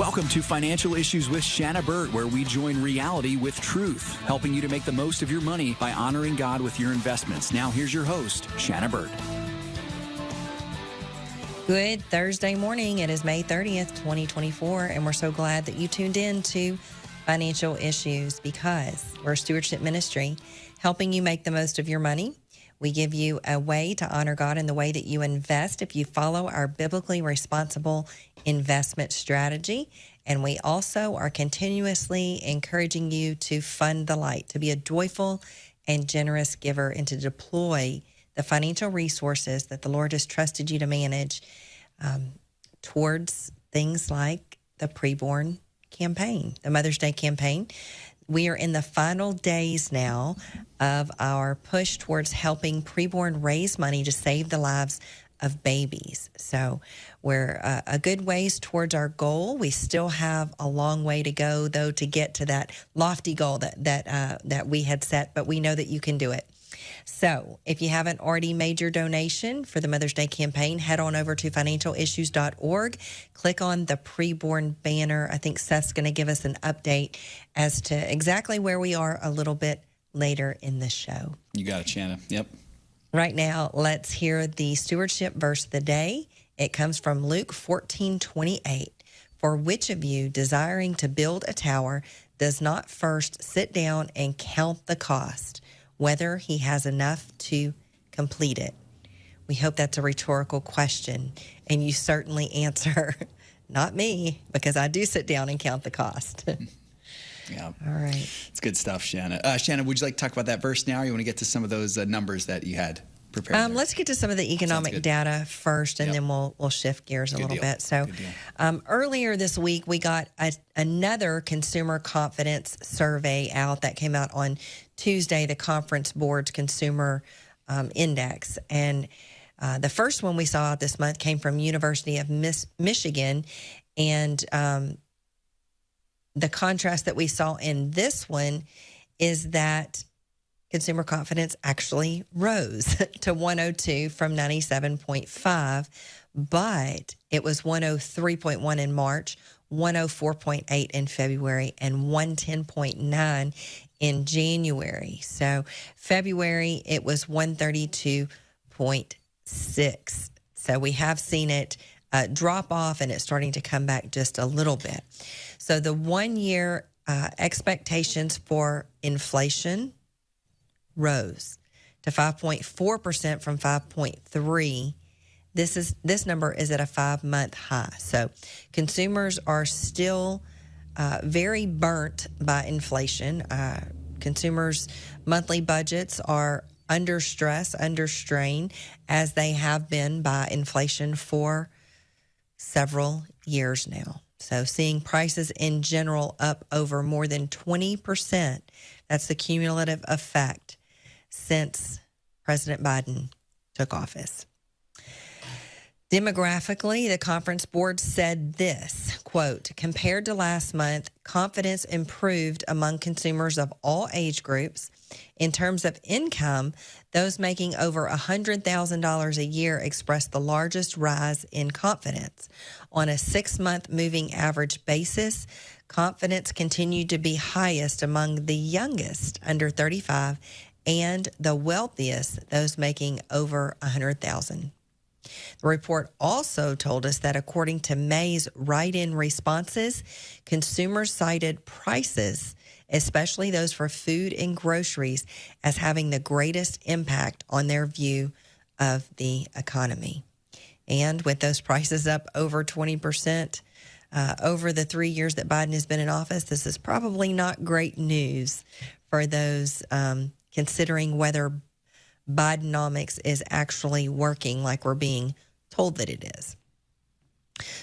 Welcome to Financial Issues with Shana Burt, where we join reality with truth, helping you to make the most of your money by honoring God with your investments. Now, here's your host, Shana Burt. Good Thursday morning. It is May 30th, 2024, and we're so glad that you tuned in to Financial Issues because we're a stewardship ministry helping you make the most of your money. We give you a way to honor God in the way that you invest if you follow our biblically responsible investment strategy. And we also are continuously encouraging you to fund the light, to be a joyful and generous giver, and to deploy the financial resources that the Lord has trusted you to manage towards things like the preborn campaign, the Mother's Day campaign. We are in the final days now of our push towards helping preborn raise money to save the lives of babies. So we're a good ways towards our goal. We still have a long way to go, though, to get to that lofty goal that we had set, but we know that you can do it. So if you haven't already made your donation for the Mother's Day campaign, head on over to financialissues.org. Click on the preborn banner. I think Seth's going to give us an update as to exactly where we are a little bit later in the show. You got it, Shanna. Yep. Right now, let's hear the stewardship verse of the day. It comes from Luke 14:28. For which of you, desiring to build a tower, does not first sit down and count the cost, whether he has enough to complete it? We hope that's a rhetorical question, and you certainly answer, not me, because I do sit down and count the cost. Yeah. All right. It's good stuff, Shanna. Shanna, would you like to talk about that verse now? Or you want to get to some of those numbers that you had prepared? Let's get to some of the economic data first, and then we'll shift gears a little bit. So earlier this week, we got another consumer confidence survey out that came out on Tuesday, the Conference Board's Consumer Index. And the first one we saw out this month came from University of Michigan. And the contrast that we saw in this one is that consumer confidence actually rose to 102 from 97.5, but it was 103.1 in March, 104.8 in February, and 110.9 in January. So February, it was 132.6. So we have seen it drop off, and it's starting to come back just a little bit. So the 1 year expectations for inflation rose to 5.4% from 5.3. This number is at a 5-month high. So consumers are still very burnt by inflation. Consumers' monthly budgets are under stress, under strain, as they have been by inflation for several years now. So seeing prices in general up over more than 20%, that's the cumulative effect since President Biden took office. Demographically, the Conference Board said this, quote, compared to last month, confidence improved among consumers of all age groups. In terms of income, those making over $100,000 a year expressed the largest rise in confidence. On a 6-month moving average basis, confidence continued to be highest among the youngest, under 35, and the wealthiest, those making over $100,000. The report also told us that according to May's write-in responses, consumers cited prices, especially those for food and groceries, as having the greatest impact on their view of the economy. And with those prices up over 20% over the 3 years that Biden has been in office, this is probably not great news for those considering whether Bidenomics is actually working like we're being told that it is.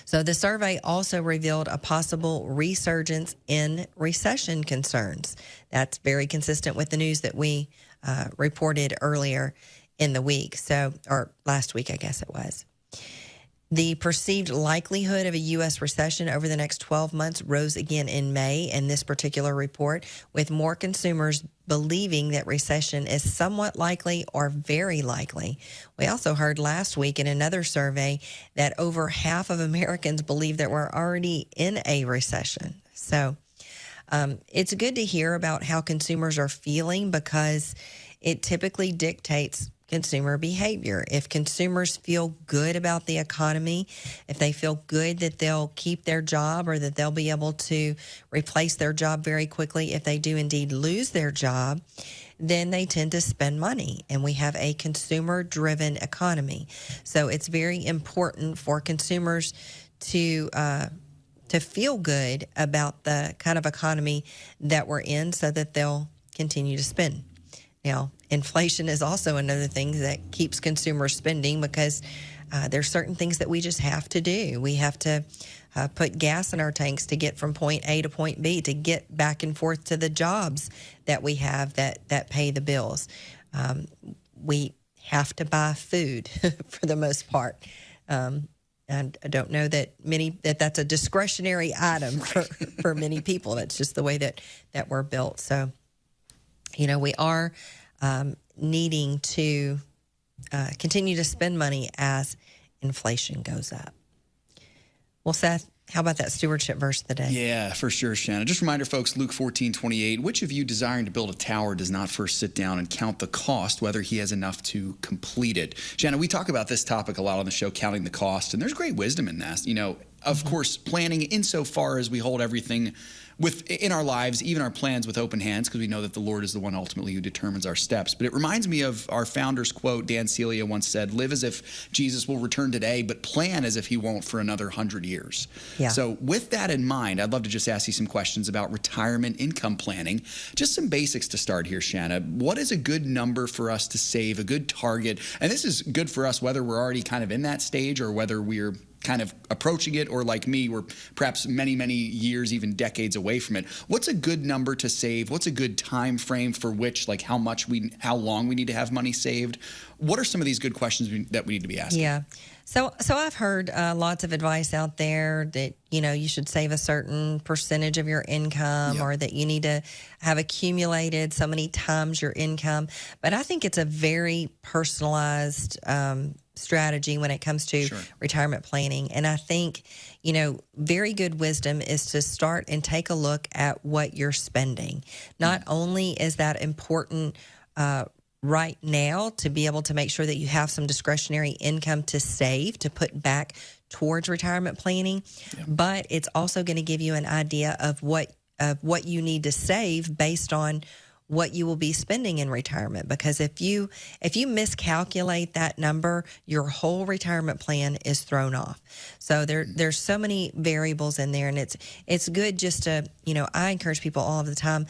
So the survey also revealed a possible resurgence in recession concerns. That's very consistent with the news that we reported earlier in the week, or last week, I guess it was. The perceived likelihood of a U.S. recession over the next 12 months rose again in May in this particular report, with more consumers believing that recession is somewhat likely or very likely. We also heard last week in another survey that over half of Americans believe that we're already in a recession. So it's good to hear about how consumers are feeling, because it typically dictates consumer behavior. If consumers feel good about the economy, if they feel good that they'll keep their job or that they'll be able to replace their job very quickly if they do indeed lose their job, then they tend to spend money. And we have a consumer-driven economy. So it's very important for consumers to feel good about the kind of economy that we're in, so that they'll continue to spend. Now, inflation is also another thing that keeps consumers spending, because there's certain things that we just have to do. We have to put gas in our tanks to get from point A to point B, to get back and forth to the jobs that we have that pay the bills. We have to buy food for the most part. And I don't know that that's a discretionary item for many people. That's just the way that we're built. So, we are needing to continue to spend money as inflation goes up. Well, Seth, how about that stewardship verse of the day? Yeah, for sure, Shana. Just a reminder, folks, Luke 14:28. Which of you desiring to build a tower does not first sit down and count the cost, whether he has enough to complete it? Shana, we talk about this topic a lot on the show, counting the cost, and there's great wisdom in that. Of course, planning insofar as we hold everything in our lives, even our plans, with open hands, because we know that the Lord is the one ultimately who determines our steps. But it reminds me of our founder's quote. Dan Celia once said, "Live as if Jesus will return today, but plan as if he won't for another 100 years." Yeah. So with that in mind, I'd love to just ask you some questions about retirement income planning. Just some basics to start here, Shana. What is a good number for us to save, a good target? And this is good for us whether we're already kind of in that stage or whether we're kind of approaching it, or like me, we're perhaps many, many years, even decades away from it. What's a good number to save? What's a good time frame for which, like how long we need to have money saved? What are some of these good questions that we need to be asking? Yeah. So I've heard lots of advice out there that, you should save a certain percentage of your income, or that you need to have accumulated so many times your income. But I think it's a very personalized strategy when it comes to retirement planning. And I think, very good wisdom is to start and take a look at what you're spending. Not only is that important right now to be able to make sure that you have some discretionary income to save, to put back towards retirement planning, but it's also going to give you an idea of what you need to save based on what you will be spending in retirement. Because if you miscalculate that number, your whole retirement plan is thrown off. So there's so many variables in there, and it's good just to, I encourage people all of the time,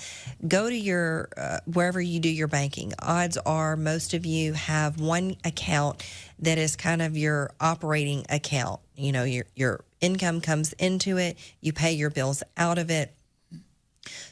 go to your wherever you do your banking. Odds are most of you have one account that is kind of your operating account. Your income comes into it, you pay your bills out of it,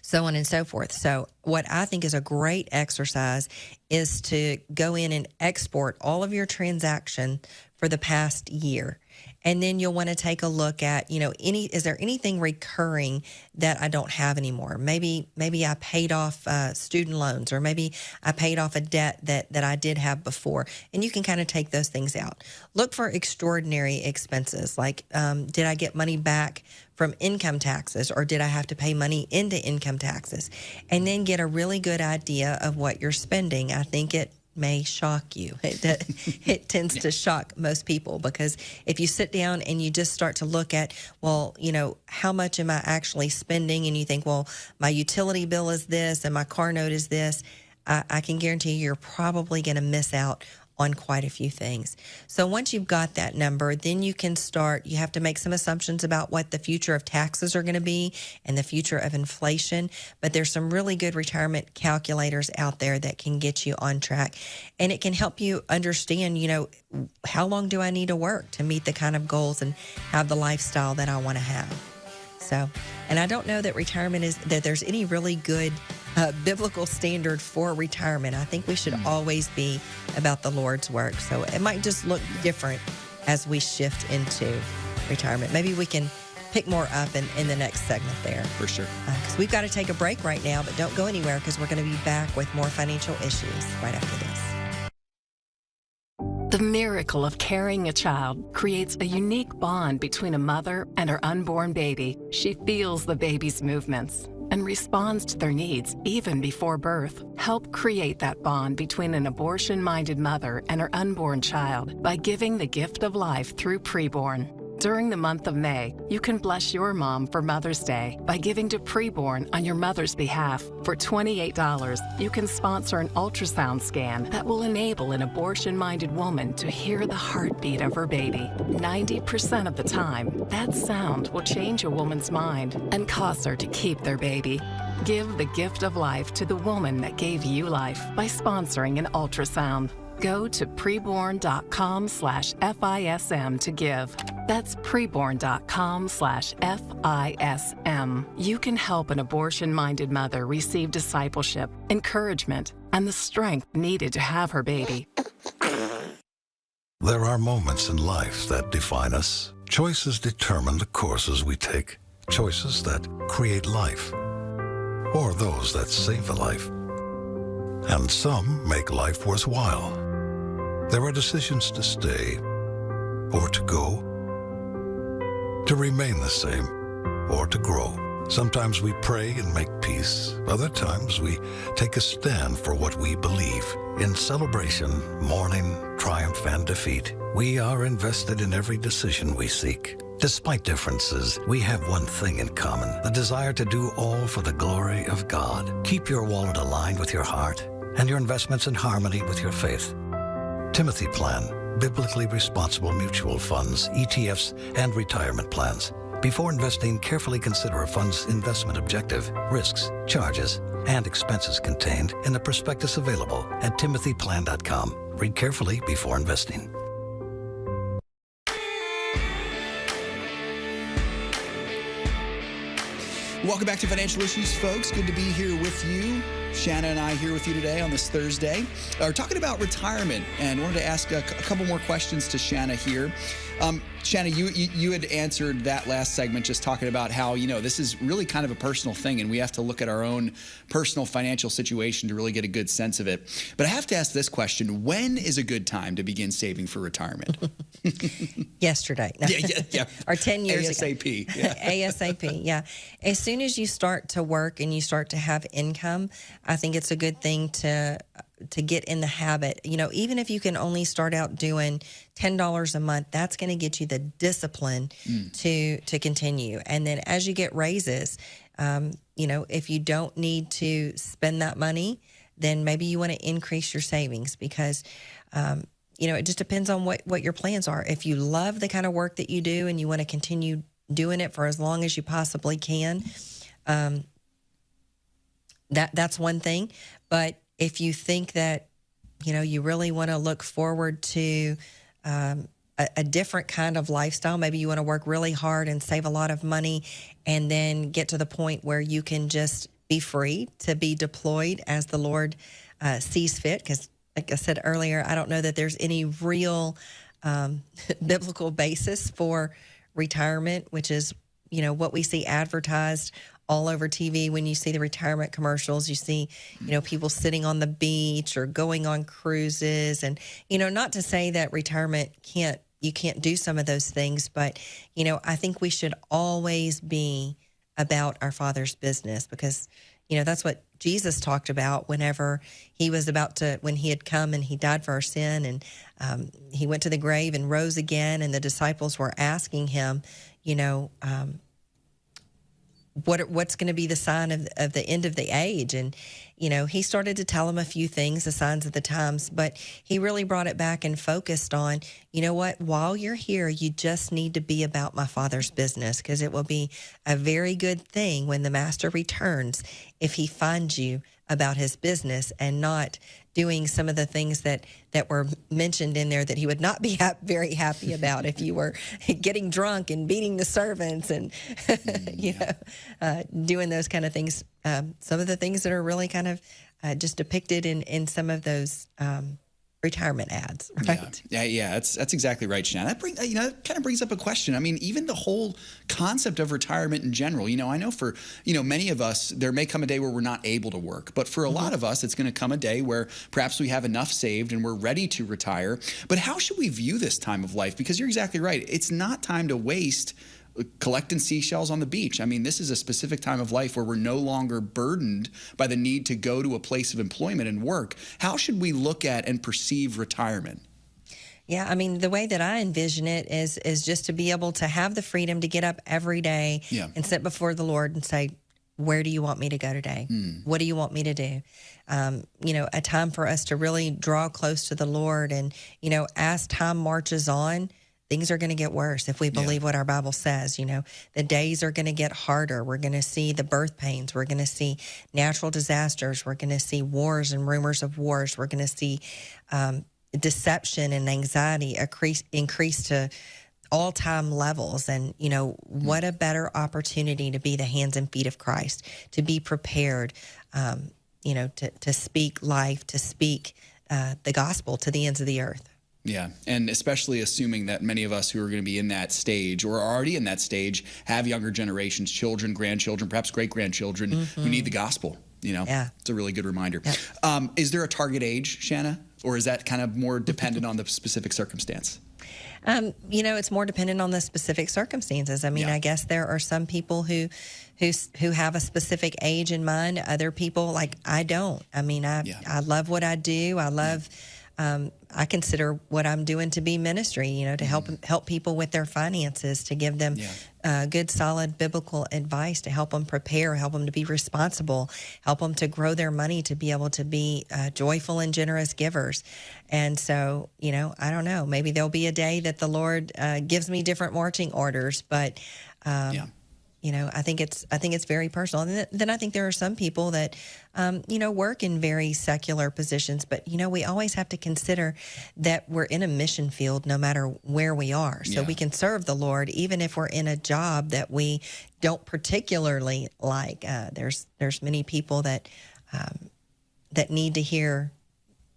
so on and so forth. So what I think is a great exercise is to go in and export all of your transaction for the past year. And then you'll want to take a look at, is there anything recurring that I don't have anymore? Maybe I paid off student loans, or maybe I paid off a debt that I did have before. And you can kind of take those things out. Look for extraordinary expenses, like did I get money back from income taxes, or did I have to pay money into income taxes? And then get a really good idea of what you're spending. I think it may shock you. It tends to shock most people, because if you sit down and you just start to look at, how much am I actually spending? And you think, well, my utility bill is this and my car note is this, I can guarantee you're probably going to miss out on quite a few things. So once you've got that number, then you have to make some assumptions about what the future of taxes are going to be and the future of inflation. But there's some really good retirement calculators out there that can get you on track. And it can help you understand, how long do I need to work to meet the kind of goals and have the lifestyle that I want to have. So, and I don't know that that there's any really good biblical standard for retirement. I think we should always be about the Lord's work. So it might just look different as we shift into retirement. Maybe we can pick more up in the next segment there. For sure. Because we've got to take a break right now, but don't go anywhere because we're going to be back with more financial issues right after this. The miracle of carrying a child creates a unique bond between a mother and her unborn baby. She feels the baby's movements and responds to their needs even before birth. Help create that bond between an abortion-minded mother and her unborn child by giving the gift of life through Preborn. During the month of May, you can bless your mom for Mother's Day by giving to Preborn on your mother's behalf. For $28, you can sponsor an ultrasound scan that will enable an abortion-minded woman to hear the heartbeat of her baby. 90% of the time, that sound will change a woman's mind and cause her to keep their baby. Give the gift of life to the woman that gave you life by sponsoring an ultrasound. Go to preborn.com/FISM to give. That's preborn.com/FISM. You can help an abortion-minded mother receive discipleship, encouragement, and the strength needed to have her baby. There are moments in life that define us. Choices determine the courses we take. Choices that create life, or those that save a life. And some make life worthwhile. There are decisions to stay or to go, to remain the same or to grow. Sometimes we pray and make peace. Other times we take a stand for what we believe. In celebration, mourning, triumph, and defeat, we are invested in every decision we seek. Despite differences, we have one thing in common: the desire to do all for the glory of God. Keep your wallet aligned with your heart and your investments in harmony with your faith. Timothy Plan, biblically responsible mutual funds, ETFs, and retirement plans. Before investing, carefully consider a fund's investment objective, risks, charges, and expenses contained in the prospectus available at timothyplan.com. Read carefully before investing. Welcome back to Financial Issues, folks. Good to be here with you. Shana and I here with you today on this Thursday. We're talking about retirement, and wanted to ask a couple more questions to Shana here. Shana, you had answered that last segment just talking about how, this is really kind of a personal thing, and we have to look at our own personal financial situation to really get a good sense of it. But I have to ask this question: when is a good time to begin saving for retirement? Yesterday. Yeah. Or 10 years ASAP. ago. Yeah. ASAP, yeah. As soon as you start to work and you start to have income, I think it's a good thing to get in the habit. Even if you can only start out doing $10 a month, that's going to get you the discipline to continue. And then as you get raises, if you don't need to spend that money, then maybe you want to increase your savings because, it just depends on what your plans are. If you love the kind of work that you do and you want to continue doing it for as long as you possibly can, that's one thing. But if you think that, you really want to look forward to a different kind of lifestyle, maybe you want to work really hard and save a lot of money and then get to the point where you can just be free to be deployed as the Lord sees fit. Because like I said earlier, I don't know that there's any real biblical basis for retirement, which is, what we see advertised all over TV. When you see the retirement commercials, you see, people sitting on the beach or going on cruises. And, not to say that retirement you can't do some of those things, but, I think we should always be about our Father's business because, that's what Jesus talked about whenever he was when he had come and he died for our sin and he went to the grave and rose again. And the disciples were asking him, what's going to be the sign of the end of the age? And, he started to tell them a few things, the signs of the times, but he really brought it back and focused on, while you're here, you just need to be about my Father's business because it will be a very good thing when the master returns if he finds you about his business and not doing some of the things that were mentioned in there that he would not be very happy about if you were getting drunk and beating the servants and, doing those kind of things. Some of the things that are really kind of just depicted in some of those retirement ads, right? Yeah. That's exactly right, Shannon. That kind of brings up a question. I mean, even the whole concept of retirement in general. I know for many of us, there may come a day where we're not able to work, but for a lot of us, it's going to come a day where perhaps we have enough saved and we're ready to retire. But how should we view this time of life? Because you're exactly right. It's not time to waste collecting seashells on the beach. I mean, this is a specific time of life where we're no longer burdened by the need to go to a place of employment and work. How should we look at and perceive retirement? Yeah, I mean, the way that I envision it is just to be able to have the freedom to get up every day and sit before the Lord and say, where do you want me to go today? What do you want me to do? A time for us to really draw close to the Lord. And, as time marches on, things are going to get worse if we believe what our Bible says. The days are going to get harder. We're going to see the birth pains. We're going to see natural disasters. We're going to see wars and rumors of wars. We're going to see deception and anxiety increase to all-time levels. And, what a better opportunity to be the hands and feet of Christ, to be prepared, to speak life, to speak the gospel to the ends of the earth. Yeah, and especially assuming that many of us who are going to be in that stage or are already in that stage have younger generations, children, grandchildren, perhaps great-grandchildren who need the gospel. It's a really good reminder. Yeah. Is there a target age, Shanna, or is that kind of more dependent on the specific circumstance? It's more dependent on the specific circumstances. I mean, I guess there are some people who have a specific age in mind. Other people, like I don't. I mean, I love what I do. I love. I consider what I'm doing to be ministry, to help people with their finances, to give them good, solid biblical advice, to help them prepare, help them to be responsible, help them to grow their money, to be able to be joyful and generous givers. And so, I don't know, maybe there'll be a day that the Lord gives me different marching orders, but I think it's very personal. And then I think there are some people that, work in very secular positions, but, we always have to consider that we're in a mission field no matter where we are. So we can serve the Lord even if we're in a job that we don't particularly like. There's many people that need to hear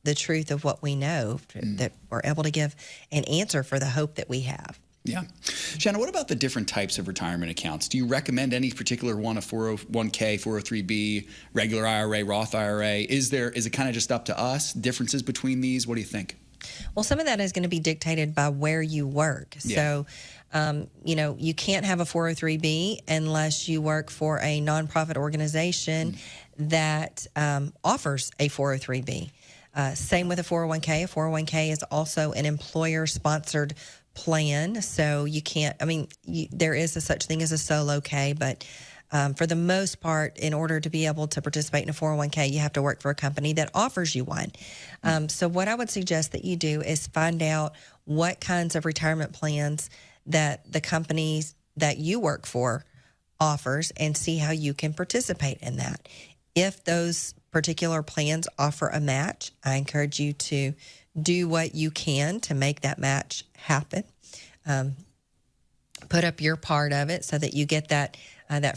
the truth of what we know, that we're able to give an answer for the hope that we have. Yeah. Shanna, what about the different types of retirement accounts? Do you recommend any particular one, a 401k, 403b, regular IRA, Roth IRA? Is it kind of just up to us? Differences between these? What do you think? Well, some of that is going to be dictated by where you work. So, you can't have a 403b unless you work for a nonprofit organization that offers a 403b. Same with a 401k. A 401k is also an employer-sponsored plan, so you can't. I mean, there is a such thing as a solo K, but for the most part, in order to be able to participate in a 401k, you have to work for a company that offers you one. So what I would suggest that you do is find out what kinds of retirement plans that the companies that you work for offers and see how you can participate in that. If those particular plans offer a match, I encourage you to do what you can to make that match happen. Put up your part of it so that you get that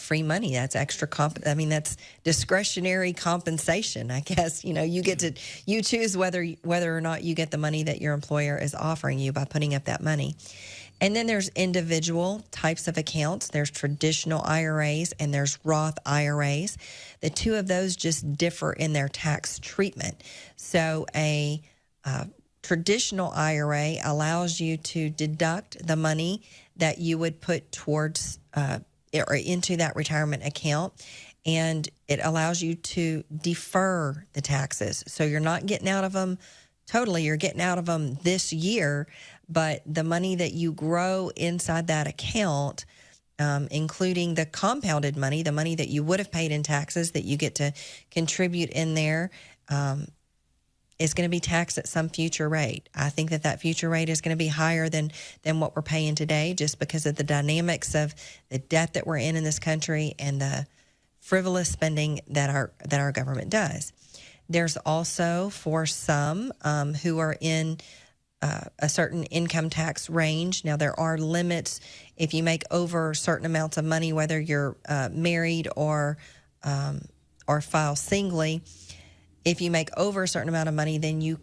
free money. That's extra that's discretionary compensation. I guess you choose whether or not you get the money that your employer is offering you by putting up that money. And then there's individual types of accounts. There's traditional IRAs and there's Roth IRAs. The two of those just differ in their tax treatment. So a traditional IRA allows you to deduct the money that you would put towards or into that retirement account, and it allows you to defer the taxes. So you're not getting out of them totally. You're getting out of them this year, but the money that you grow inside that account, including the compounded money, the money that you would have paid in taxes that you get to contribute in there, is going to be taxed at some future rate. I think that future rate is going to be higher than what we're paying today, just because of the dynamics of the debt that we're in this country and the frivolous spending that our government does. There's also, for some who are in a certain income tax range. Now, there are limits if you make over certain amounts of money, whether you're married or file singly. if you make over a certain amount of money, then you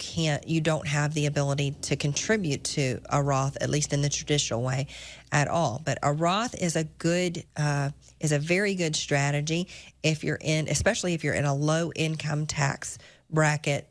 don't have the ability to contribute to a Roth, at least in the traditional way, at all. But a Roth is a very good strategy especially if you're in a low income tax bracket.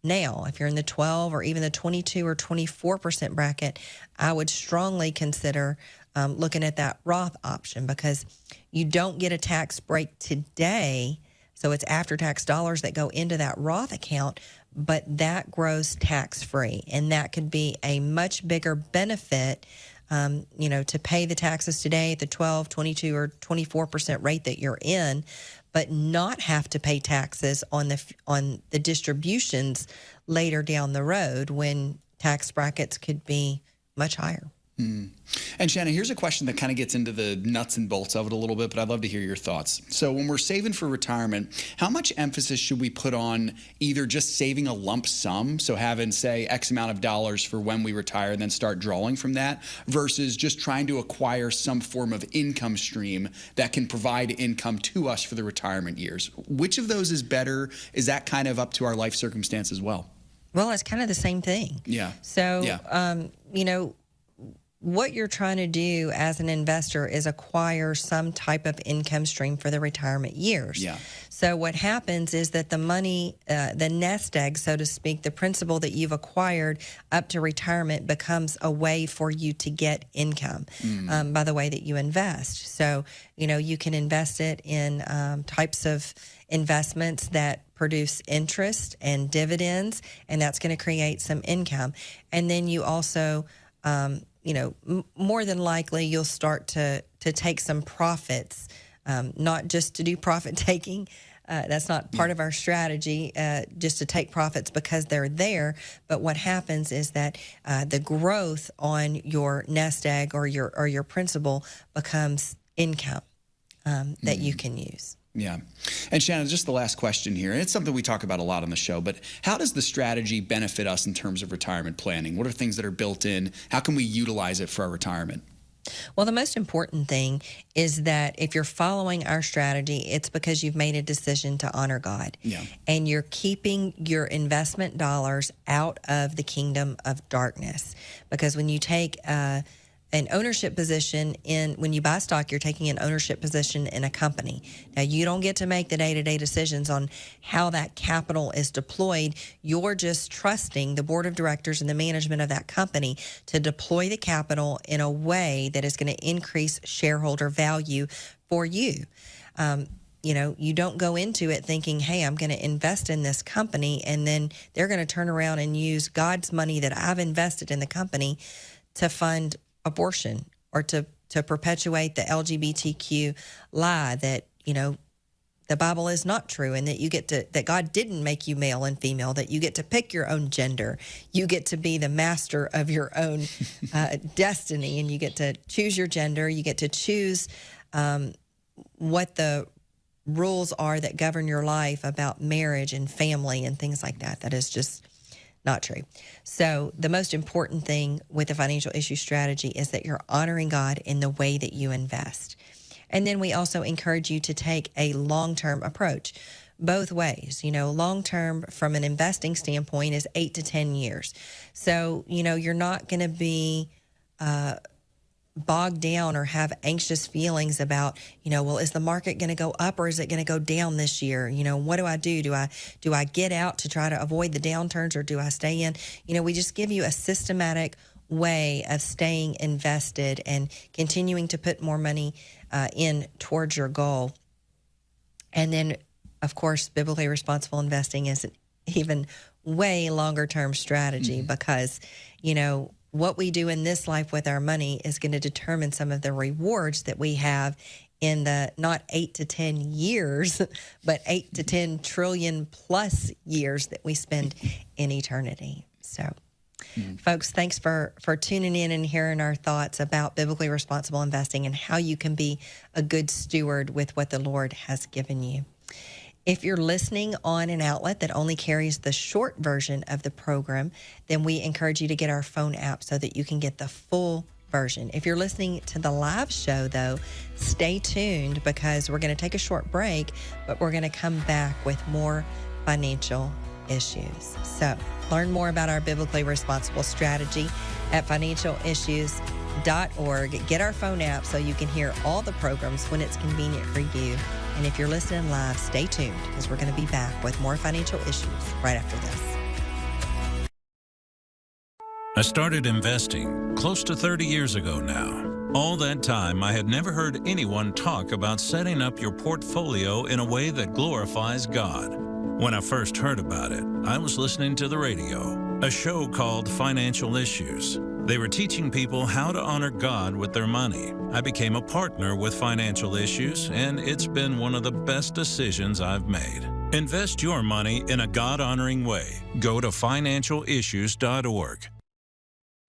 Now, if you're in the 12 or even the 22 or 24% bracket, I would strongly consider looking at that Roth option, because you don't get a tax break today. So it's after-tax dollars that go into that Roth account, but that grows tax-free. And that could be a much bigger benefit, to pay the taxes today at the 12, 22, or 24% rate that you're in, but not have to pay taxes on the distributions later down the road when tax brackets could be much higher. And Shana, here's a question that kind of gets into the nuts and bolts of it a little bit, but I'd love to hear your thoughts. So when we're saving for retirement, how much emphasis should we put on either just saving a lump sum, so having, say, X amount of dollars for when we retire and then start drawing from that, versus just trying to acquire some form of income stream that can provide income to us for the retirement years? Which of those is better? Is that kind of up to our life circumstance as well? Well, it's kind of the same thing. Yeah. So, what you're trying to do as an investor is acquire some type of income stream for the retirement years. Yeah. So what happens is that the money, the nest egg, so to speak, the principal that you've acquired up to retirement becomes a way for you to get income by the way that you invest. So, you can invest it in types of investments that produce interest and dividends, and that's going to create some income. And then you also more than likely you'll start to take some profits, not just to do profit taking. That's not part of our strategy, just to take profits because they're there. But what happens is that the growth on your nest egg or your principal becomes income that you can use. Yeah. And Shana, just the last question here, and it's something we talk about a lot on the show, but how does the strategy benefit us in terms of retirement planning? What are things that are built in? How can we utilize it for our retirement? Well, the most important thing is that if you're following our strategy, it's because you've made a decision to honor God. Yeah. And you're keeping your investment dollars out of the kingdom of darkness. Because when you take an ownership position when you buy stock, you're taking an ownership position in a company. Now, you don't get to make the day-to-day decisions on how that capital is deployed. You're just trusting the board of directors and the management of that company to deploy the capital in a way that is going to increase shareholder value for you. You don't go into it thinking, hey, I'm going to invest in this company, and then they're going to turn around and use God's money that I've invested in the company to fund abortion or to perpetuate the LGBTQ lie that, the Bible is not true, and that God didn't make you male and female, that you get to pick your own gender. You get to be the master of your own destiny, and you get to choose your gender. You get to choose what the rules are that govern your life about marriage and family and things like that. That is just not true. So the most important thing with the financial issue strategy is that you're honoring God in the way that you invest. And then we also encourage you to take a long-term approach both ways. Long-term from an investing standpoint is 8 to 10 years. So, you're not going to be bogged down or have anxious feelings about, well, is the market going to go up or is it going to go down this year? What do I do? Do I get out to try to avoid the downturns, or do I stay in? We just give you a systematic way of staying invested and continuing to put more money in towards your goal. And then, of course, biblically responsible investing is an even way longer term strategy because, what we do in this life with our money is going to determine some of the rewards that we have in the not 8 to 10 years, but 8 to 10 trillion plus years that we spend in eternity. So, folks, thanks for tuning in and hearing our thoughts about biblically responsible investing and how you can be a good steward with what the Lord has given you. If you're listening on an outlet that only carries the short version of the program, then we encourage you to get our phone app so that you can get the full version. If you're listening to the live show, though, stay tuned because we're going to take a short break, but we're going to come back with more financial issues. So learn more about our biblically responsible strategy at financialissues.org. Get our phone app so you can hear all the programs when it's convenient for you. And if you're listening live, stay tuned because we're going to be back with more financial issues right after this. I started investing close to 30 years ago now. All that time, I had never heard anyone talk about setting up your portfolio in a way that glorifies God. When I first heard about it, I was listening to the radio, a show called Financial Issues. They were teaching people how to honor God with their money. I became a partner with Financial Issues, and it's been one of the best decisions I've made. Invest your money in a God-honoring way. Go to financialissues.org.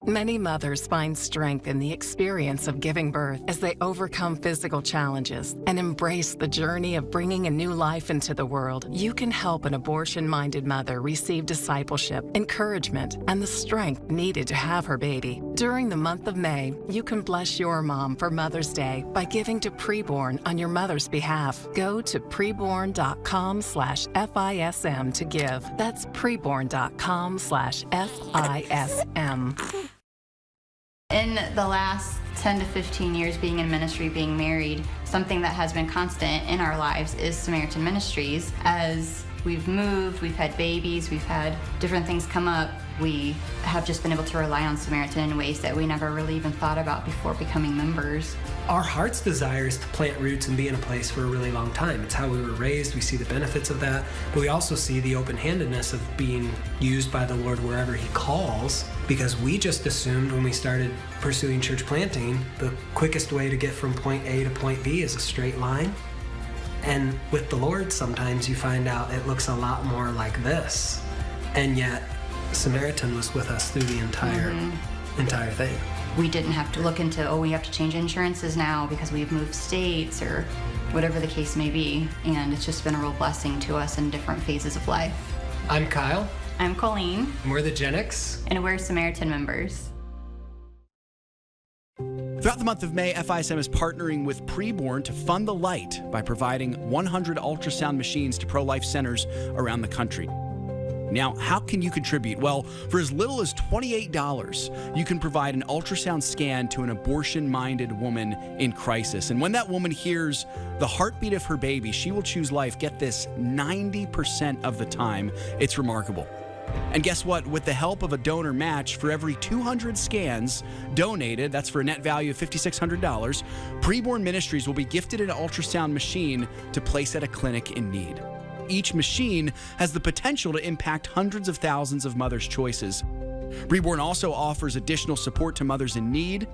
Many mothers find strength in the experience of giving birth as they overcome physical challenges and embrace the journey of bringing a new life into the world. You can help an abortion-minded mother receive discipleship, encouragement, and the strength needed to have her baby. During the month of May, you can bless your mom for Mother's Day by giving to Preborn on your mother's behalf. Go to preborn.com/FISM to give. That's preborn.com/FISM. In the last 10 to 15 years being in ministry, being married, something that has been constant in our lives is Samaritan Ministries. As we've moved, we've had babies, we've had different things come up, we have just been able to rely on Samaritan in ways that we never really even thought about before becoming members. Our heart's desire is to plant roots and be in a place for a really long time. It's how we were raised. We see the benefits of that, but we also see the open-handedness of being used by the Lord wherever He calls, because we just assumed when we started pursuing church planting, the quickest way to get from point A to point B is a straight line. And with the Lord, sometimes you find out it looks a lot more like this. And yet, Samaritan was with us through the entire thing. We didn't have to look into, we have to change insurances now because we've moved states or whatever the case may be. And it's just been a real blessing to us in different phases of life. I'm Kyle. I'm Colleen. And we're the Gen X. And we're Samaritan members. Throughout the month of May, FISM is partnering with Preborn to fund the light by providing 100 ultrasound machines to pro-life centers around the country. Now, how can you contribute? Well, for as little as $28, you can provide an ultrasound scan to an abortion-minded woman in crisis. And when that woman hears the heartbeat of her baby, she will choose life, get this, 90% of the time. It's remarkable. And guess what? With the help of a donor match, for every 200 scans donated, that's for a net value of $5,600, Preborn Ministries will be gifted an ultrasound machine to place at a clinic in need. Each machine has the potential to impact hundreds of thousands of mothers' choices. Preborn also offers additional support to mothers in need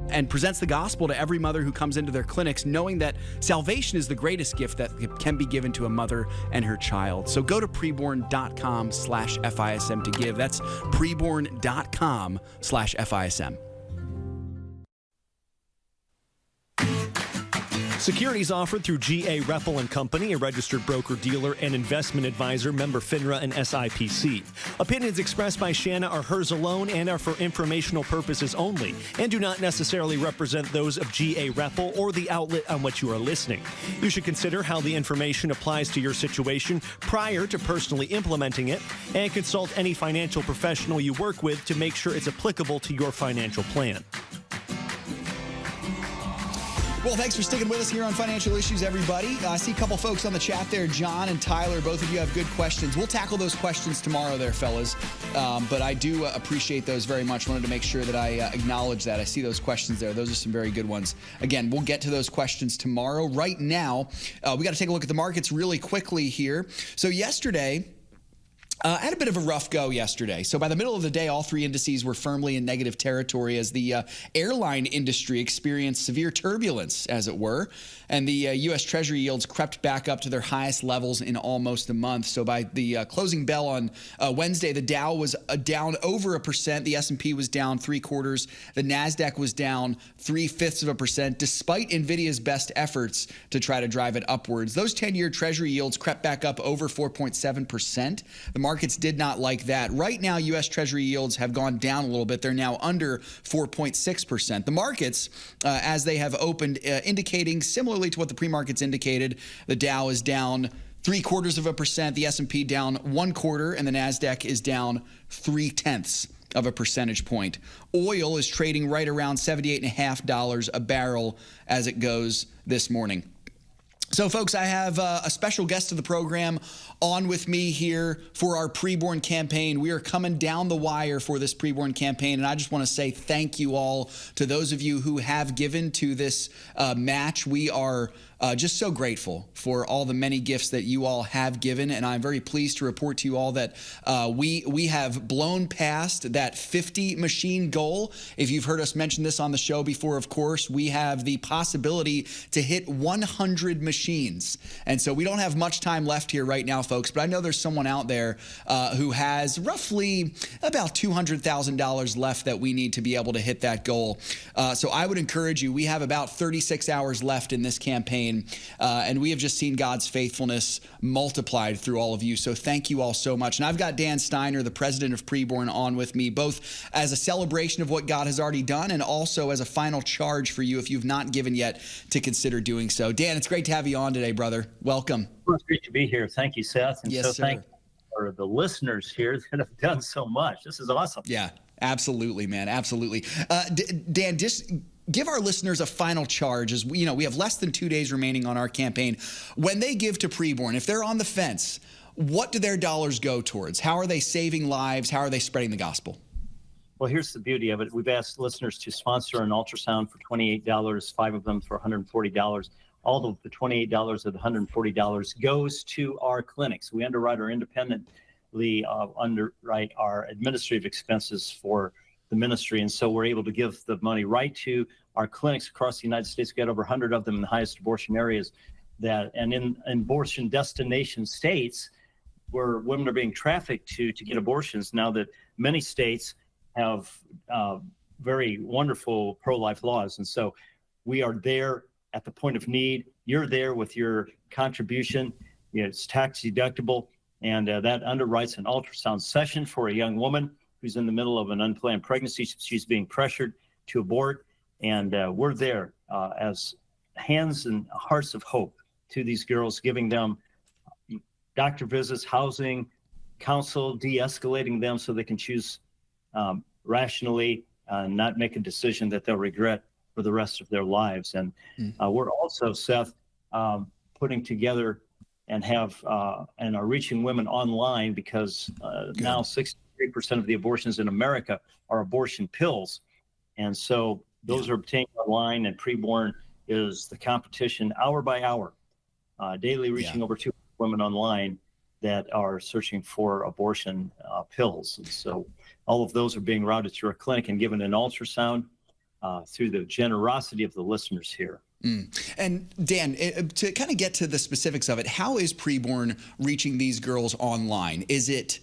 and presents the gospel to every mother who comes into their clinics, knowing that salvation is the greatest gift that can be given to a mother and her child. So go to preborn.com/FISM to give. That's preborn.com/FISM. Securities offered through G.A. Reppel & Company, a registered broker-dealer and investment advisor, member FINRA and SIPC. Opinions expressed by Shana are hers alone and are for informational purposes only and do not necessarily represent those of G.A. Reppel or the outlet on which you are listening. You should consider how the information applies to your situation prior to personally implementing it and consult any financial professional you work with to make sure it's applicable to your financial plan. Well, thanks for sticking with us here on Financial Issues, everybody. I see a couple folks on the chat there. John and Tyler, both of you have good questions. We'll tackle those questions tomorrow there, fellas. But I do appreciate those very much. Wanted to make sure that I acknowledge that. I see those questions there. Those are some very good ones. Again, we'll get to those questions tomorrow. Right now, we got to take a look at the markets really quickly here. So yesterday, I had a bit of a rough go yesterday. So by the middle of the day, all three indices were firmly in negative territory as the airline industry experienced severe turbulence, as it were. And the U.S. Treasury yields crept back up to their highest levels in almost a month. So by the closing bell on Wednesday, the Dow was down over 1%. The S&P was down 0.75%. The NASDAQ was down 0.75%, despite NVIDIA's best efforts to try to drive it upwards. Those 10-year Treasury yields crept back up over 4.7%. The markets did not like that. Right now, U.S. Treasury yields have gone down a little bit. They're now under 4.6%. The markets, as they have opened, indicating similarly to what the pre-markets indicated, the Dow is down 0.75%. The S&P down 1/4, and the NASDAQ is down 0.3 of a percentage point. Oil is trading right around $78.50 a barrel as it goes this morning. So, folks, I have a special guest of the program on with me here for our preborn campaign. We are coming down the wire for this preborn campaign, and I just want to say thank you all to those of you who have given to this match. We are just so grateful for all the many gifts that you all have given, and I'm very pleased to report to you all that we have blown past that 50 machine goal. If you've heard us mention this on the show before, of course, we have the possibility to hit 100 machines. And so we don't have much time left here right now, folks, but I know there's someone out there who has roughly about $200,000 left that we need to be able to hit that goal. So I would encourage you, we have about 36 hours left in this campaign, and we have just seen God's faithfulness multiplied through all of you. So thank you all so much. And I've got Dan Steiner, the president of Preborn, on with me, both as a celebration of what God has already done and also as a final charge for you, if you've not given yet, to consider doing so. Dan, it's great to have you on today, brother. Welcome. Well, it's great to be here. Thank you, Seth. And yes, so sir. Thank you for the listeners here that have done so much. This is awesome. Yeah, absolutely, man. Absolutely. Dan, just give our listeners a final charge. As we have less than 2 days remaining on our campaign. When they give to Preborn, if they're on the fence, what do their dollars go towards? How are they saving lives? How are they spreading the gospel? Well, here's the beauty of it. We've asked listeners to sponsor an ultrasound for $28, 5 of them for $140. All of the $28 of the $140 goes to our clinics. We underwrite our independently, underwrite our administrative expenses for the ministry. And so we're able to give the money right to our clinics across the United States. We got over 100 of them in the highest abortion areas and in abortion destination states where women are being trafficked to get abortions. Now that many states have very wonderful pro-life laws. And so we are there at the point of need. You're there with your contribution. It's tax deductible, and that underwrites an ultrasound session for a young woman who's in the middle of an unplanned pregnancy. She's being pressured to abort, and we're there as hands and hearts of hope to these girls, giving them doctor visits, housing, counsel, de-escalating them so they can choose rationally, not make a decision that they'll regret for the rest of their lives. And we're also, Seth, putting together and are reaching women online because now 63% of the abortions in America are abortion pills. And so those are obtained online, and Preborn is the competition hour by hour, daily reaching over 200 women online that are searching for abortion pills. And so all of those are being routed through a clinic and given an ultrasound through the generosity of the listeners here. And Dan, to kind of get to the specifics of it, how is Preborn reaching these girls online? Is it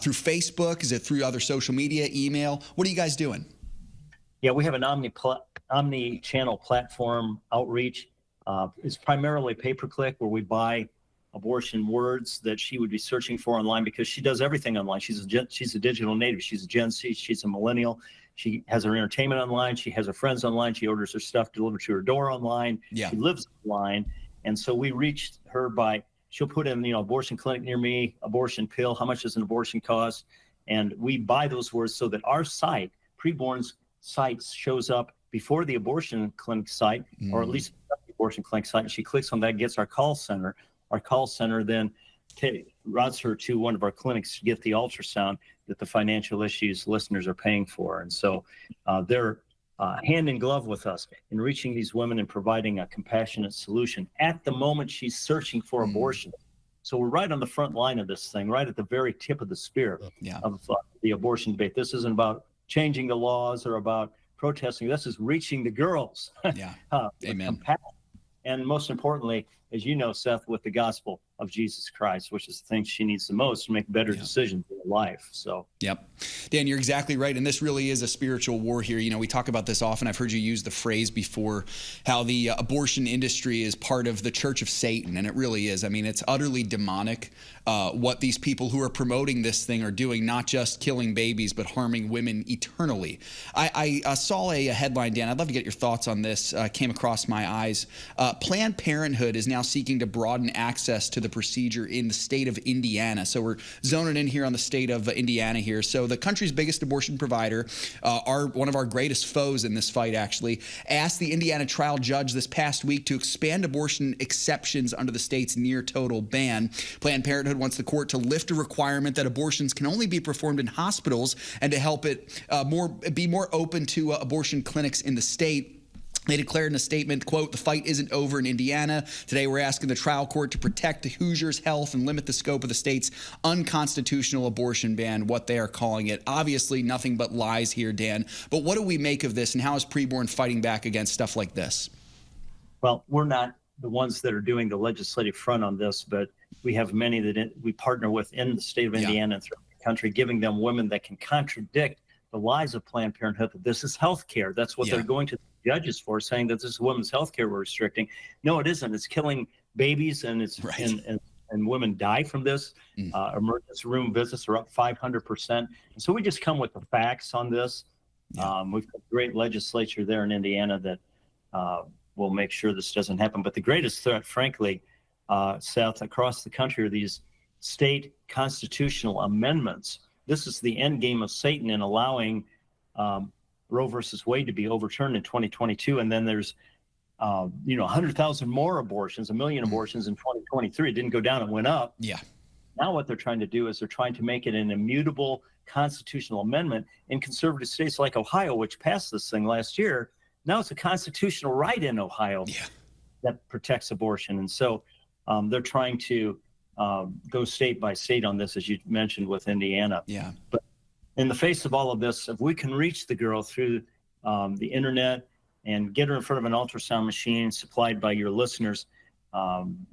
through Facebook? Is it through other social media, email? What are you guys doing? Yeah, we have an omni-channel platform outreach. It's primarily pay-per-click, where we buy abortion words that she would be searching for online, because she does everything online. She's a digital native. She's a Gen Z. She's a millennial. She has her entertainment online. She has her friends online. She orders her stuff delivered to her door online. Yeah. She lives online. And so we reached her she'll put in, abortion clinic near me, abortion pill, how much does an abortion cost? And we buy those words so that our site, Preborn's site, shows up before the abortion clinic site, or at least the abortion clinic site. And she clicks on that, gets our call center. Our call center then routes her to one of our clinics to get the ultrasound that the financial issues listeners are paying for. And so they're hand in glove with us in reaching these women and providing a compassionate solution at the moment she's searching for abortion. So we're right on the front line of this thing, right at the very tip of the spear of the abortion debate. This isn't about changing the laws or about protesting. This is reaching the girls. Amen. And most importantly, as you know, Seth, with the gospel of Jesus Christ, which is the thing she needs the most to make better decisions in her life. So, Dan, you're exactly right. And this really is a spiritual war here. We talk about this often. I've heard you use the phrase before, how the abortion industry is part of the church of Satan. And it really is. I mean, it's utterly demonic what these people who are promoting this thing are doing, not just killing babies, but harming women eternally. I saw a headline, Dan. I'd love to get your thoughts on this. Came across my eyes. Planned Parenthood is now seeking to broaden access to the procedure in the state of Indiana. So we're zoning in here on the state of Indiana here. So the country's biggest abortion provider, one of our greatest foes in this fight, actually, asked the Indiana trial judge this past week to expand abortion exceptions under the state's near total ban. Planned Parenthood wants the court to lift a requirement that abortions can only be performed in hospitals and to help it be more open to abortion clinics in the state. They declared in a statement, quote, "The fight isn't over in Indiana. Today we're asking the trial court to protect the Hoosiers' health and limit the scope of the state's unconstitutional abortion ban," what they are calling it. Obviously, nothing but lies here, Dan. But what do we make of this, and how is Preborn fighting back against stuff like this? Well, we're not the ones that are doing the legislative front on this, but we have many that we partner with in the state of Indiana and throughout the country, giving them women that can contradict the lies of Planned Parenthood that this is health care. That's what they're going to the judges for, saying that this is women's health care we're restricting. No, it isn't. It's killing babies, and it's and women die from this. Emergency room visits are up 500%. And so we just come with the facts on this. We've got a great legislature there in Indiana that will make sure this doesn't happen. But the greatest threat, frankly, Seth, across the country are these state constitutional amendments. This is the end game of Satan in allowing Roe versus Wade to be overturned in 2022. And then there's, 100,000 more abortions, 1 million abortions in 2023. It didn't go down, it went up. Yeah. Now what they're trying to do is they're trying to make it an immutable constitutional amendment in conservative states like Ohio, which passed this thing last year. Now it's a constitutional right in Ohio that protects abortion. And so they're trying to go state by state on this, as you mentioned with Indiana. Yeah. But in the face of all of this, if we can reach the girl through the internet and get her in front of an ultrasound machine supplied by your listeners,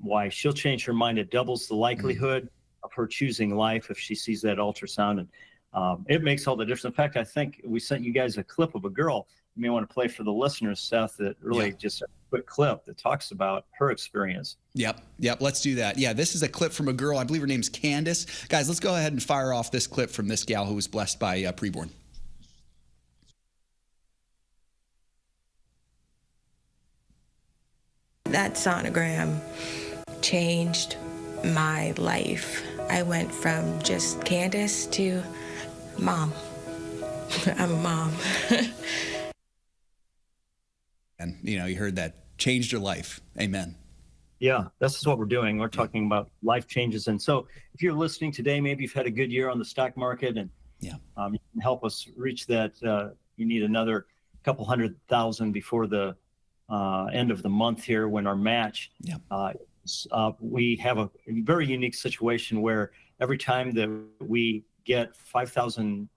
why she'll change her mind. It doubles the likelihood of her choosing life if she sees that ultrasound. And it makes all the difference. In fact, I think we sent you guys a clip of a girl you may want to play for the listeners, Seth, that really just a quick clip that talks about her experience. Yep. Let's do that. Yeah, this is a clip from a girl. I believe her name's Candace. Guys, let's go ahead and fire off this clip from this gal who was blessed by Preborn. That sonogram changed my life. I went from just Candace to mom. I'm a mom. And, you heard that. Changed your life. Amen. Yeah, this is what we're doing. We're talking about life changes. And so if you're listening today, maybe you've had a good year on the stock market, and you can help us reach that. You need another couple 100,000 before the end of the month here when our match. We have a very unique situation where every time that we get $5,000,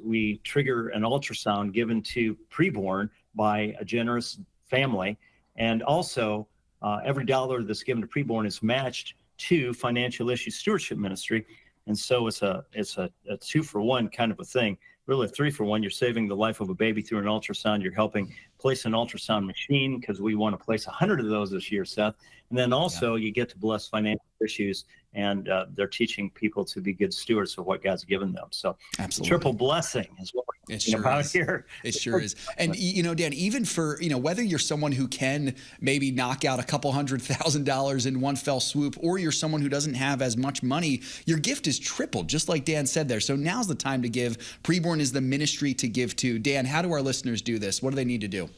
we trigger an ultrasound given to Preborn by a generous family. And also, every dollar that's given to Preborn is matched to Financial Issue Stewardship Ministry. And so it's a 2-for-1 kind of a thing. Really a 3-for-1. You're saving the life of a baby through an ultrasound. You're helping place an ultrasound machine, because we want to place 100 of those this year, Seth. And then also you get to bless Financial Issues, and they're teaching people to be good stewards of what God's given them. So triple blessing is what we're talking about here. It sure is. And, Dan, even for, whether you're someone who can maybe knock out a couple $100,000 in one fell swoop, or you're someone who doesn't have as much money, your gift is tripled, just like Dan said there. So now's the time to give. Preborn is the ministry to give to. Dan, how do our listeners do this? What do they need to do?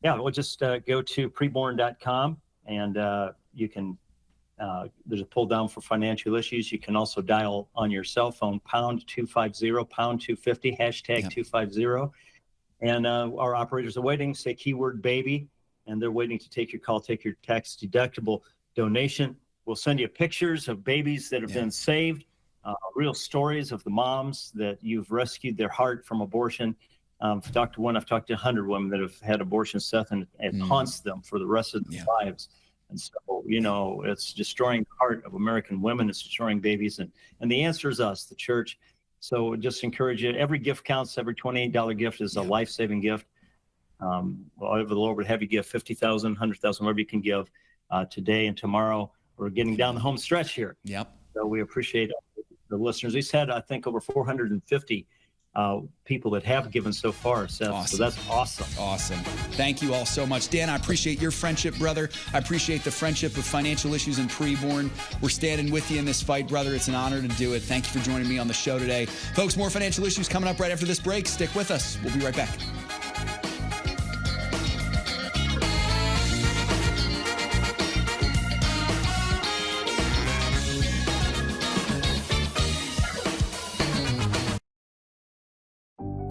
Yeah, we'll just go to preborn.com, and you can, there's a pull down for financial issues. You can also dial on your cell phone, #250, #250, #250. And our operators are waiting, say keyword baby, and they're waiting to take your call, take your tax deductible donation. We'll send you pictures of babies that have been saved, real stories of the moms that you've rescued their heart from abortion. I've talked to 100 women that have had abortion, Seth, and it haunts them for the rest of their lives. And so, it's destroying the heart of American women. It's destroying babies. And the answer is us, the church. So just encourage you. Every gift counts. Every $28 gift is a life-saving gift. Whatever the Lord would have you give, 50,000, 100,000, whatever you can give today and tomorrow. We're getting down the home stretch here. Yep. So we appreciate the listeners. We had, I think, over 450 people that have given so far, Seth. Awesome. So that's awesome. Awesome. Thank you all so much. Dan, I appreciate your friendship, brother. I appreciate the friendship of Financial Issues and Preborn. We're standing with you in this fight, brother. It's an honor to do it. Thank you for joining me on the show today. Folks, more Financial Issues coming up right after this break. Stick with us. We'll be right back.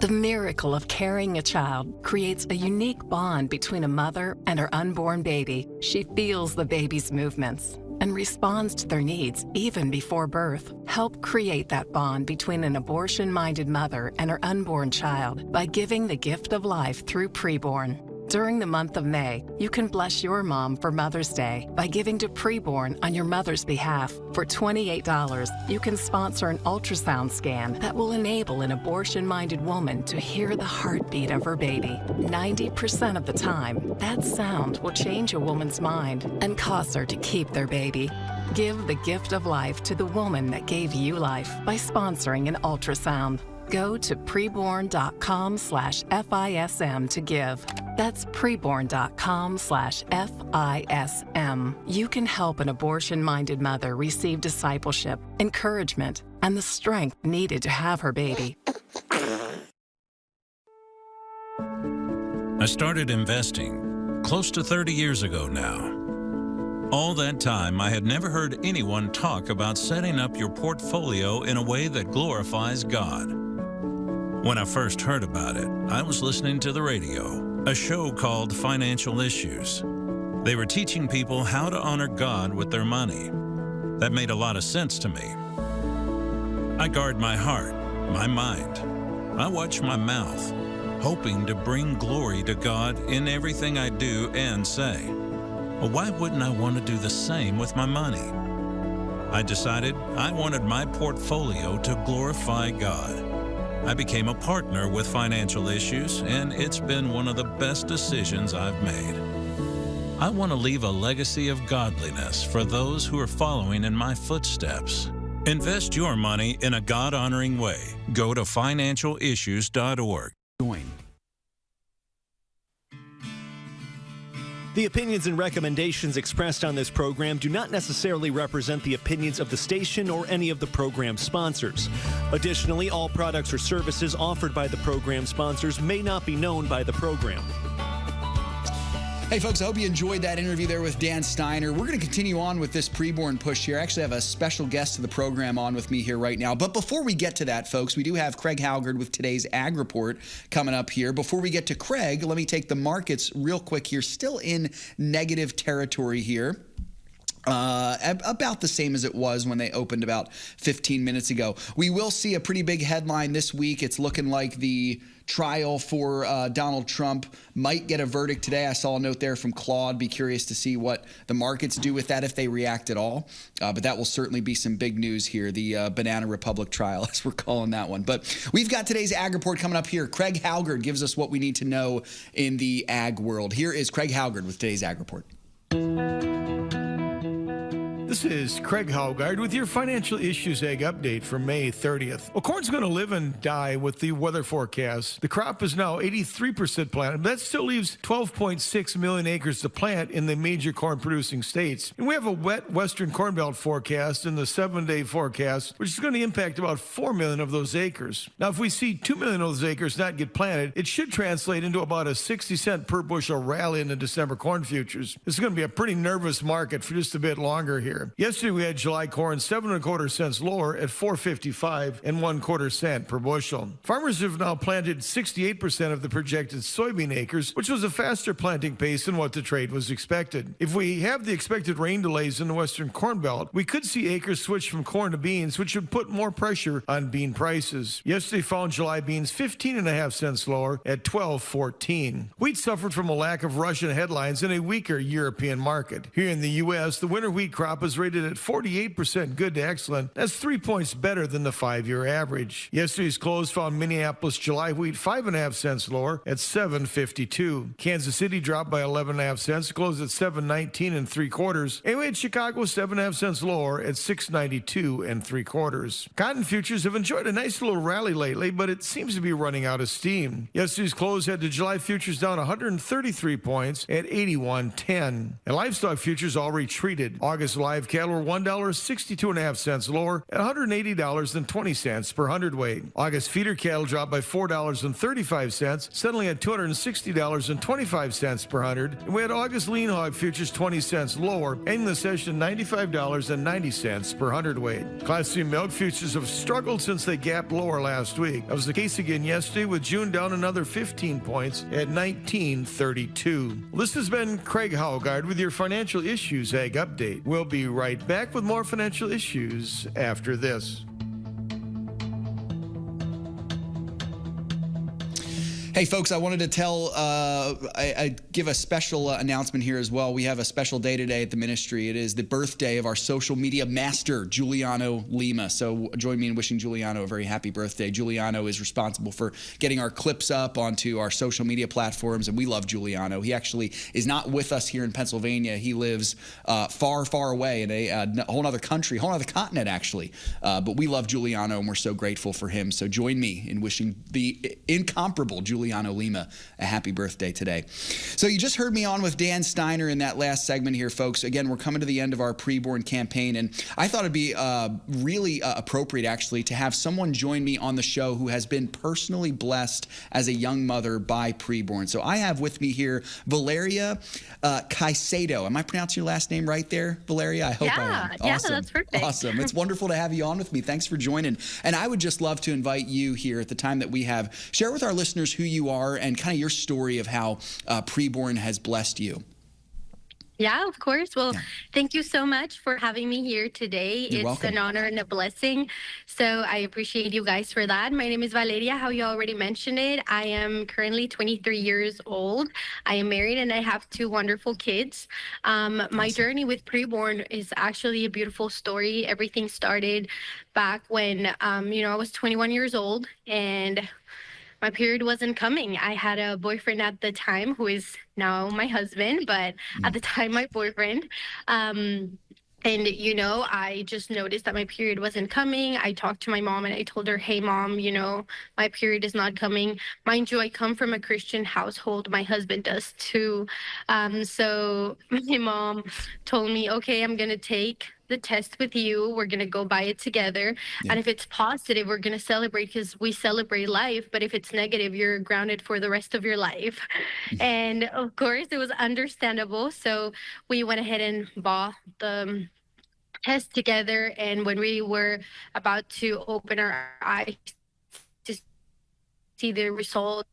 The miracle of carrying a child creates a unique bond between a mother and her unborn baby. She feels the baby's movements and responds to their needs even before birth. Help create that bond between an abortion-minded mother and her unborn child by giving the gift of life through Preborn. During the month of May, you can bless your mom for Mother's Day by giving to Preborn on your mother's behalf. For $28, you can sponsor an ultrasound scan that will enable an abortion-minded woman to hear the heartbeat of her baby. 90% of the time, that sound will change a woman's mind and cause her to keep their baby. Give the gift of life to the woman that gave you life by sponsoring an ultrasound. Go to preborn.com/FISM to give. That's preborn.com/FISM. You can help an abortion-minded mother receive discipleship, encouragement, and the strength needed to have her baby. I started investing close to 30 years ago now. All that time, I had never heard anyone talk about setting up your portfolio in a way that glorifies God. When I first heard about it, I was listening to the radio, a show called Financial Issues. They were teaching people how to honor God with their money. That made a lot of sense to me. I guard my heart, my mind. I watch my mouth, hoping to bring glory to God in everything I do and say. Well, why wouldn't I want to do the same with my money? I decided I wanted my portfolio to glorify God. I became a partner with Financial Issues, and it's been one of the best decisions I've made. I want to leave a legacy of godliness for those who are following in my footsteps. Invest your money in a God-honoring way. Go to financialissues.org. Join. The opinions and recommendations expressed on this program do not necessarily represent the opinions of the station or any of the program sponsors. Additionally, all products or services offered by the program sponsors may not be known by the program. Hey, folks, I hope you enjoyed that interview there with Dan Steiner. We're going to continue on with this Preborn push here. I actually have a special guest to the program on with me here right now. But before we get to that, folks, we do have Craig Haugaard with today's Ag Report coming up here. Before we get to Craig, let me take the markets real quick here. Still in negative territory here. About the same as it was when they opened about 15 minutes ago. We will see a pretty big headline this week. It's looking like the trial for Donald Trump might get a verdict today. I saw a note there from Claude. Be curious to see what the markets do with that, if they react at all. But that will certainly be some big news here, the Banana Republic trial, as we're calling that one. But we've got today's Ag Report coming up here. Craig Haugaard gives us what we need to know in the ag world. Here is Craig Haugaard with today's Ag Report. This is Craig Haugaard with your Financial Issues Ag Update for May 30th. Well, corn's going to live and die with the weather forecast. The crop is now 83% planted, but that still leaves 12.6 million acres to plant in the major corn-producing states. And we have a wet western corn belt forecast in the 7-day forecast, which is going to impact about 4 million of those acres. Now, if we see 2 million of those acres not get planted, it should translate into about a 60-cent per bushel rally in the December corn futures. This is going to be a pretty nervous market for just a bit longer here. Yesterday, we had July corn 7.25 cents lower at $4.55 and 1/4 cent per bushel. Farmers have now planted 68% of the projected soybean acres, which was a faster planting pace than what the trade was expected. If we have the expected rain delays in the western corn belt, we could see acres switch from corn to beans, which would put more pressure on bean prices. Yesterday found July beans 15.5 cents lower at $12.14. Wheat suffered from a lack of Russian headlines and a weaker European market. Here in the U.S., the winter wheat crop is rated at 48% good to excellent. That's 3 points better than the 5-year average. Yesterday's close found Minneapolis July wheat 5.5 cents lower at $7.52. Kansas City dropped by 11.5 cents, closed at $7.19 3/4. And we had Chicago 7.5 cents lower at $6.92 3/4. Cotton futures have enjoyed a nice little rally lately, but it seems to be running out of steam. Yesterday's close had the July futures down 133 points at 81.10. And livestock futures all retreated. August live cattle were $1.62.5 lower at $180.20 per hundredweight. August feeder cattle dropped by $4.35, settling at $260.25 per hundred. And we had August lean hog futures 20 cents lower, ending the session $95.90 per hundredweight. Class C milk futures have struggled since they gapped lower last week. That was the case again yesterday, with June down another 15 points at 19.32. This has been Craig Haugaard with your Financial Issues Ag Update. We'll be right back with more financial issues after this. Hey, folks, I wanted to tell, I give a special announcement here as well. We have a special day today at the ministry. It is the birthday of our social media master, Giuliano Lima. So join me in wishing Giuliano a very happy birthday. Giuliano is responsible for getting our clips up onto our social media platforms, and we love Giuliano. He actually is not with us here in Pennsylvania. He lives far, far away in a whole other country, whole other continent, actually. But we love Giuliano, and we're so grateful for him. So join me in wishing the incomparable Giuliano Lima a happy birthday today. So you just heard me on with Dan Steiner in that last segment here, folks. Again, we're coming to the end of our preborn campaign, and I thought it'd be really appropriate, actually, to have someone join me on the show who has been personally blessed as a young mother by preborn. So I have with me here Valeria Caicedo. Am I pronouncing your last name right there, Valeria? I hope I am. Yeah, Awesome. that's perfect. Awesome. It's wonderful to have you on with me. Thanks for joining. And I would just love to invite you here at the time that we have, share with our listeners who you are and kind of your story of how preborn has blessed you. Yeah, of course. Well, thank you so much for having me here today. You're it's welcome. an honor and a blessing. So I appreciate you guys for that. My name is Valeria, how you already mentioned it. I am currently 23 years old. I am married and I have 2 wonderful kids. My journey with preborn is actually a beautiful story. Everything started back when, I was 21 years old and my period wasn't coming. I had a boyfriend at the time who is now my husband, but at the time my boyfriend. And, I just noticed that my period wasn't coming. I talked to my mom and I told her, hey, Mom, my period is not coming. Mind you, I come from a Christian household. My husband does too. So my mom told me, okay, I'm going to take the test with you. We're going to go by it together. Yeah. And if it's positive, we're going to celebrate because we celebrate life. But if it's negative, you're grounded for the rest of your life. And of course, it was understandable. So we went ahead and bought the test together. And when we were about to open our eyes to see the results,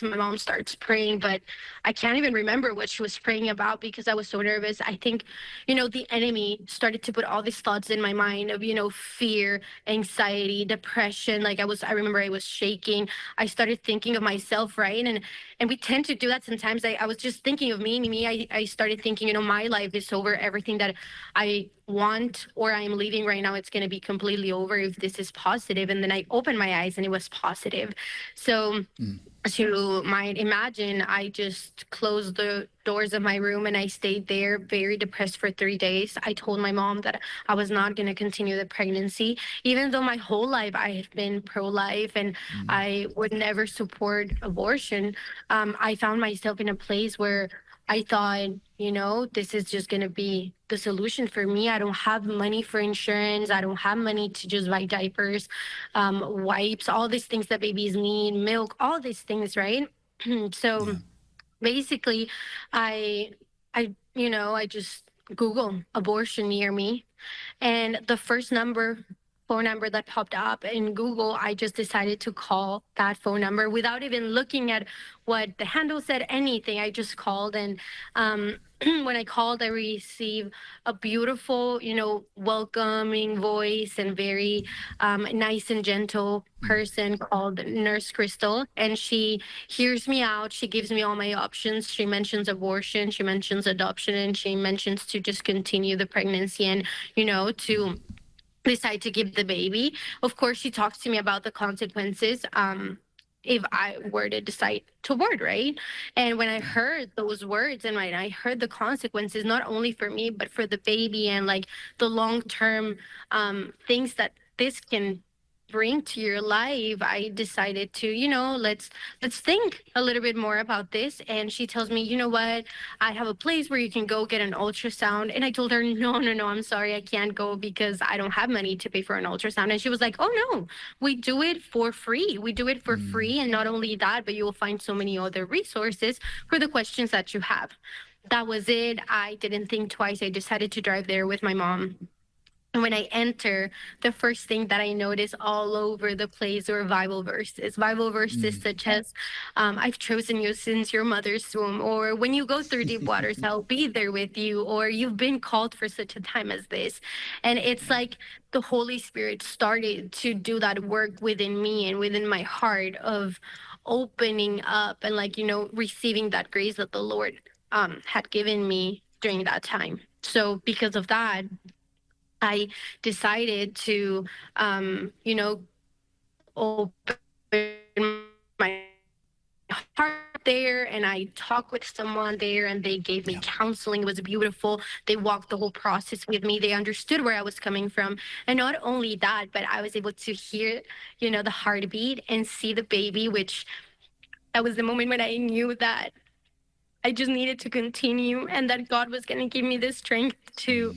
my mom starts praying, but I can't even remember what she was praying about because I was so nervous. I think, the enemy started to put all these thoughts in my mind of, fear, anxiety, depression. I remember I was shaking. I started thinking of myself, right? And we tend to do that sometimes. I was just thinking of me. I started thinking, my life is over. Everything that I want or I am leaving right now, it's going to be completely over if this is positive. And then I opened my eyes and it was positive. So as you might imagine, I just closed the doors of my room and I stayed there very depressed for 3 days. I told my mom that I was not going to continue the pregnancy, even though my whole life I have been pro-life and I would never support abortion. I found myself in a place where I thought, this is just going to be the solution for me. I don't have money for insurance. I don't have money to just buy diapers, wipes, all these things that babies need, milk, all these things, right? So basically, I just Google abortion near me. And the first phone number that popped up in Google, I just decided to call that phone number without even looking at what the handle said, anything. I just called and when I called, I received a beautiful, welcoming voice and very nice and gentle person called Nurse Crystal. And she hears me out. She gives me all my options. She mentions abortion, she mentions adoption, and she mentions to just continue the pregnancy and, to decide to keep the baby. Of course, she talks to me about the consequences. If I were to decide to abort, right? And when I heard those words and when I heard the consequences, not only for me, but for the baby and like the long-term things that this can bring to your life, I decided to, let's think a little bit more about this. And she tells me, you know what, I have a place where you can go get an ultrasound. And I told her, no, I'm sorry, I can't go because I don't have money to pay for an ultrasound. And she was like, oh no, we do it for free. We do it for free. And not only that, but you will find so many other resources for the questions that you have. That was it. I didn't think twice. I decided to drive there with my mom. And when I enter, the first thing that I notice all over the place are Bible verses. Bible verses such as, I've chosen you since your mother's womb, or when you go through deep waters, I'll be there with you, or you've been called for such a time as this. And it's like the Holy Spirit started to do that work within me and within my heart of opening up and receiving that grace that the Lord had given me during that time. So because of that, I decided to, open my heart there, and I talked with someone there, and they gave me counseling. It was beautiful. They walked the whole process with me. They understood where I was coming from. And not only that, but I was able to hear, the heartbeat and see the baby, which that was the moment when I knew that I just needed to continue and that God was going to give me the strength to,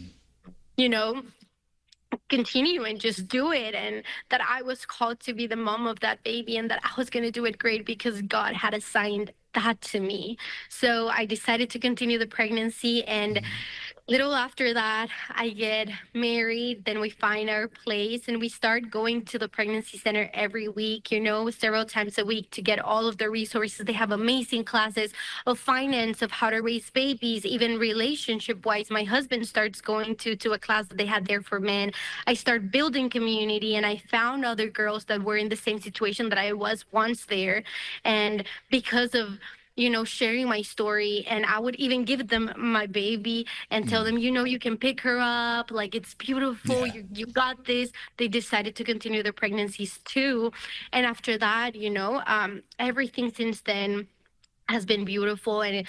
continue and just do it, and that I was called to be the mom of that baby and that I was going to do it great because God had assigned that to me. So I decided to continue the pregnancy, and little after that, I get married. Then we find our place and we start going to the pregnancy center every week, several times a week to get all of the resources. They have amazing classes of finance, of how to raise babies, even relationship wise. My husband starts going to a class that they had there for men. I start building community, and I found other girls that were in the same situation that I was once there. And because of sharing my story, and I would even give them my baby and tell them, you can pick her up, like it's beautiful, you got this. They decided to continue their pregnancies too. And after that, everything since then has been beautiful. And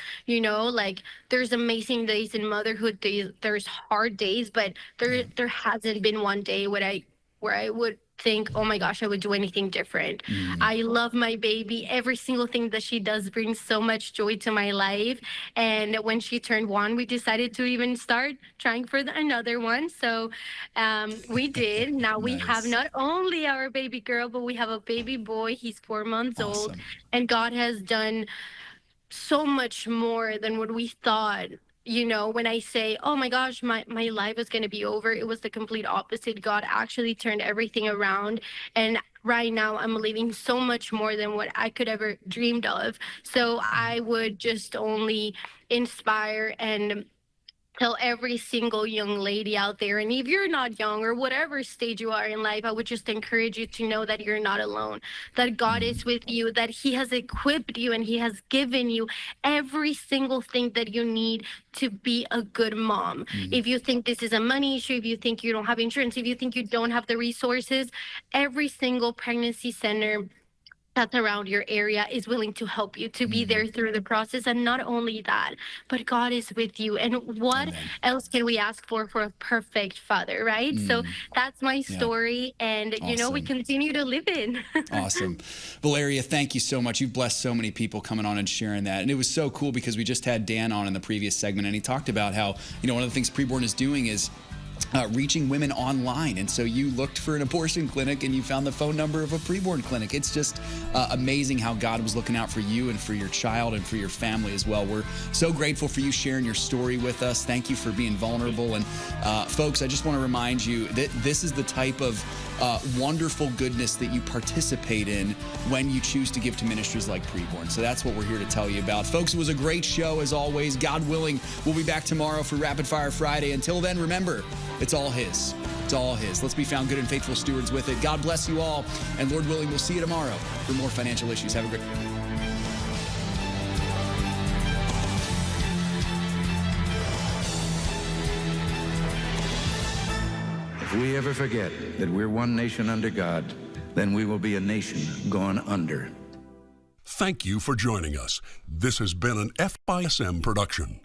there's amazing days in motherhood, there's hard days, but there hasn't been one day where I would think, oh my gosh, I would do anything different. I love my baby. Every single thing that she does brings so much joy to my life. And when she turned 1, we decided to even start trying for another one. So we did. Now we have not only our baby girl, but we have a baby boy. He's 4 months old. And God has done so much more than what we thought. When I say, oh my gosh, my life is going to be over, it was the complete opposite. God actually turned everything around. And right now I'm living so much more than what I could ever dreamed of. So I would just only inspire and tell every single young lady out there, and if you're not young or whatever stage you are in life, I would just encourage you to know that you're not alone, that God is with you, that He has equipped you and He has given you every single thing that you need to be a good mom. If you think this is a money issue, if you think you don't have insurance, if you think you don't have the resources, every single pregnancy center that's around your area is willing to help you, to be there through the process. And not only that, but God is with you. And what else can we ask for a perfect father, right? So that's my story. And, we continue to live it. Awesome. Valeria, thank you so much. You've blessed so many people coming on and sharing that. And it was so cool because we just had Dan on in the previous segment, and he talked about how, one of the things Preborn is doing is reaching women online. And so you looked for an abortion clinic and you found the phone number of a preborn clinic. It's just amazing how God was looking out for you and for your child and for your family as well. We're so grateful for you sharing your story with us. Thank you for being vulnerable. And folks, I just want to remind you that this is the type of wonderful goodness that you participate in when you choose to give to ministries like Preborn. So that's what we're here to tell you about. Folks, it was a great show as always. God willing, we'll be back tomorrow for Rapid Fire Friday. Until then, remember, it's all His. It's all His. Let's be found good and faithful stewards with it. God bless you all. And Lord willing, we'll see you tomorrow for more financial issues. Have a great day. If we ever forget that we're one nation under God, then we will be a nation gone under. Thank you for joining us. This has been an FISM production.